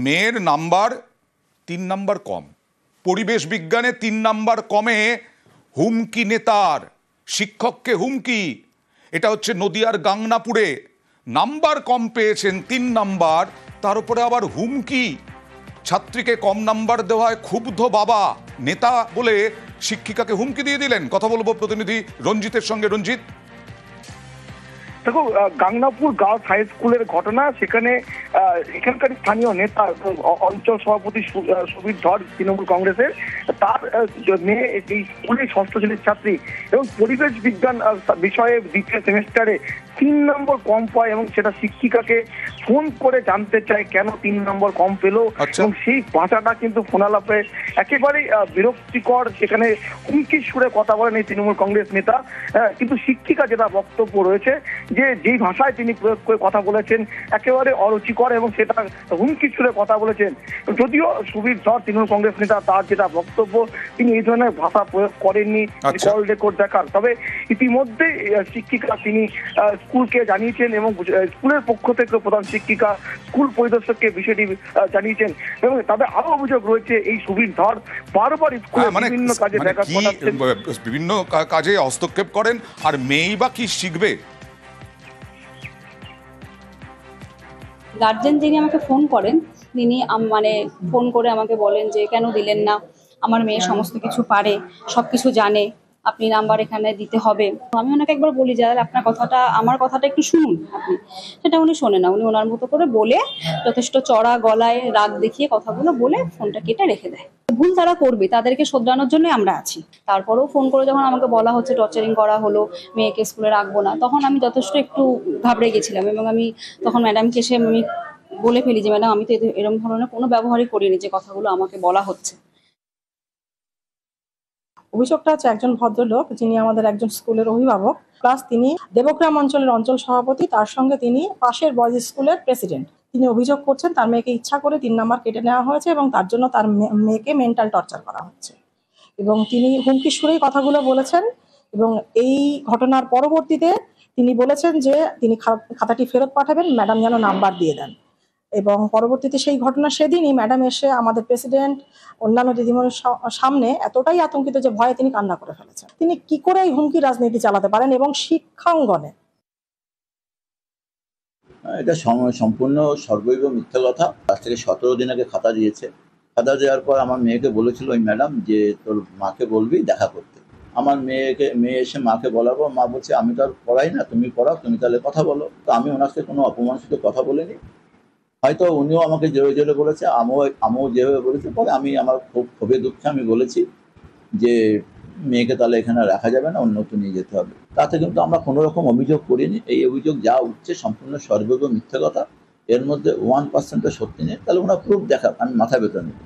মেয়ের number 3 number কম, পরিবেশ বিজ্ঞানে 3 নাম্বার কমে হুমকি নেতার, শিক্ষককে হুমকি। এটা হচ্ছে নদিয়ার গাংনাপুরে নাম্বার কম পেয়েছেন 3 নাম্বার, তার উপরে আবার হুমকি। ছাত্রীকে কম নাম্বার দেওয়ায় ক্ষুব্ধ বাবা, নেতা বলে শিক্ষিকাকে হুমকি দিয়ে দিলেন। কথা বলবো প্রতিনিধি রঞ্জিতের সঙ্গে। রঞ্জিত, দেখো, গাংনাপুর গার্লস হাই স্কুলের ঘটনা। সেখানে এখানকার স্থানীয় নেতা অঞ্চল সভাপতি সুবীর ধর, তৃণমূল কংগ্রেসের, তার মেয়ে এই স্কুলের ষষ্ঠ শ্রেণীর ছাত্রী এবং পরিবেশ বিজ্ঞান বিষয়ে দ্বিতীয় সেমিস্টারে 3 নম্বর কম পায় এবং সেটা শিক্ষিকাকে ফোন করে জানতে চায় কেন 3 নম্বর কম পেল। এবং সেই ভাষাটা কিন্তু ফোনালাপে একেবারেই বিরক্তিকর। সেখানে হুমকির সুরে কথা বলেন এই তৃণমূল কংগ্রেস নেতা। কিন্তু শিক্ষিকা যেটা বক্তব্য রয়েছে যে যেই ভাষায় তিনি প্রয়োগ করে কথা বলেছেন একেবারে অরুচিকর এবং সেটা হুমকির সুরে কথা বলেছেন। যদিও সুবীর ধর তৃণমূল কংগ্রেস নেতা, তার যেটা বক্তব্য, তিনি এই ধরনের ভাষা প্রয়োগ করেননি কল রেকর্ড দেখার। তবে ইতিমধ্যে শিক্ষিকা তিনি স্কুলকে জানিয়েছেন এবং স্কুলের পক্ষ থেকে প্রধান শিক্ষিকা স্কুল পরিদর্শককে বিষয়টি জানিয়েছেন। এবং তাদের আরো অভিযোগ রয়েছে এই সুবীর ধর বারবার স্কুলে বিভিন্ন কাজে ব্যাঘাত ঘটাচ্ছেন, বিভিন্ন কাজে হস্তক্ষেপ করেন। আর মেয়েই বা কি শিখবে? গার্জেন যিনি আমাকে ফোন করেন, তিনি ফোন করে আমাকে বলেন যে কেন দিলেন না, আমার মেয়ে সমস্ত কিছু পারে, সব কিছু জানে, আপনি নাম্বার এখানে দিতে হবে। আমি ওনাকে একবার বলি যে আমার কথাটা একটু শুনুন আপনি। সেটা উনি শোনে না, উনি ওনার মতো করে বলে যথেষ্ট চড়া গলায় রাগ দেখিয়ে কথাগুলো বলে ফোনটা কেটে রেখে দেয়। ভুল তারা করবে, তাদেরকে শোধরানোর জন্য আমরা আছি। তারপরেও ফোন করে যখন আমাকে বলা হচ্ছে টর্চারিং করা হলো, মেয়েকে স্কুলে রাখবো না, তখন আমি যথেষ্ট একটু ঘাবড়ে গেছিলাম এবং আমি তখন ম্যাডামকে এসে আমি বলে ফেলি যে ম্যাডাম, আমি তো এরকম ধরনের কোনো ব্যবহারই করিনি যে কথাগুলো আমাকে বলা হচ্ছে। অভিযোগটা হচ্ছে একজন ভদ্রলোক, যিনি আমাদের একজন স্কুলের অভিভাবক, প্লাস তিনি দেবগ্রাম অঞ্চলের অঞ্চল সভাপতি, তার সঙ্গে তিনি পাশের বয়েজ স্কুলের প্রেসিডেন্ট। তিনি অভিযোগ করছেন তার মেয়েকে ইচ্ছা করে 3 নাম্বার কেটে নেওয়া হয়েছে এবং তার জন্য তার মেয়েকে মেন্টাল টর্চার করা হচ্ছে। এবং তিনি হুমকি সুরেই কথাগুলো বলেছেন এবং এই ঘটনার পরবর্তীতে তিনি বলেছেন যে তিনি খাতাটি ফেরত পাঠাবেন, ম্যাডাম যেন নাম্বার দিয়ে দেন। এবং পরবর্তীতে সেই ঘটনা সেদিনই ম্যাডাম এসে আমাদের প্রেসিডেন্ট, অন্যান্য দিদিমণির সামনে এতটাই আতঙ্কিত যে ভয়ে তিনি কান্না করে ফেলেছেন। তিনি কি করে এই হুমকি রাজনীতি চালাতে পারেন এবং শিক্ষাঙ্গনে? এটা সম্পূর্ণ সর্বৈব মিথ্যা কথা। আজ থেকে 17 দিন আগে খাতা দিয়েছে। খাতা দেওয়ার পর আমার মেয়েকে বলেছিল ওই ম্যাডাম যে তোর মাকে বলবি দেখা করতে। আমার মেয়ে এসে মাকে বলাবো, মা বলছে আমি তো আর পড়াই না, তুমি পড়াও, তুমি তাহলে কথা বলো। তো আমি ওনার সাথে কোনো অপমানিত কথা বলিনি। হয়তো উনিও আমাকে জোরে জোরে বলেছে, আমিও যেভাবে বলেছি। পরে আমি আমার খুব ক্ষোভে দুঃখে আমি বলেছি যে মেয়েকে তাহলে এখানে রাখা যাবে না, অন্যত্র নিয়ে যেতে হবে। তাতে কিন্তু আমরা কোনো রকম অভিযোগ করিনি। এই অভিযোগ যা উঠছে সম্পূর্ণ সর্বৈব মিথ্যা কথা। এর মধ্যে 1% সত্যি নেই। তাহলে ওনার প্রুফ দেখা, আমি মাথা ব্যথা নেব।